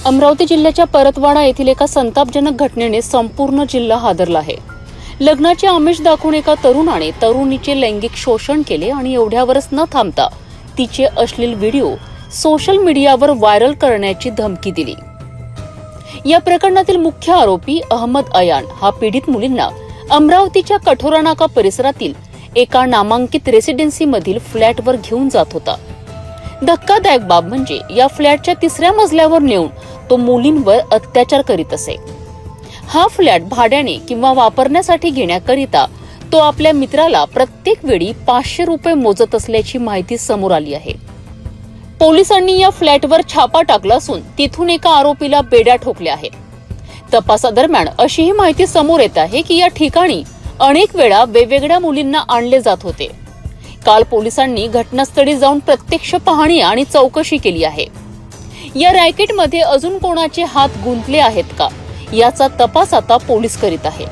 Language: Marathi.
अमरावती जिल्ह्याच्या परतवाडा येथील एका संतापजनक घटनेने संपूर्ण जिल्हा हादरला आहे। लग्नाचे आमिष दाखवून एका तरुणाने तरुणीचे लैंगिक शोषण केले आणि एवढ्यावरच न थांबता तिचे अश्लील व्हिडिओ सोशल मीडियावर व्हायरल करण्याची धमकी दिली। या प्रकरणातील मुख्य आरोपी अहमद अयान हा पीडित मुलींना अमरावतीच्या कठोरा नाका परिसरातील एका नामांकित रेसिडेन्सी मधील फ्लॅटवर घेऊन जात होता। धक्कादायक बाब म्हणजे या फ्लॅटच्या 3ऱ्या मजल्यावर नेऊन तो मुलींवर अत्याचार करीत असे। हा फ्लॅट भाड्याने किंवा वापरण्यासाठी घेण्याकरिता तो आपल्या मित्राला प्रत्येक वेळी 500 रुपये मोजत असल्याची माहिती समोर आली आहे। पोलिसांनी या फ्लॅटवर छापा टाकला असून तिथून एका आरोपीला बेड्या ठोकल्या आहेत। तपासादरम्यान अशीही माहिती समोर येत आहे की या ठिकाणी अनेक वेळा वेगवेगळ्या मुलींना आणले जात होते। काल पोलिसांनी घटनास्थळी जाऊन प्रत्यक्ष पाहणी आणि चौकशी केली आहे। या रॅकेटमध्ये अजून कोणाचे हात गुंतले आहेत का याचा तपास आता पोलीस करीत आहे।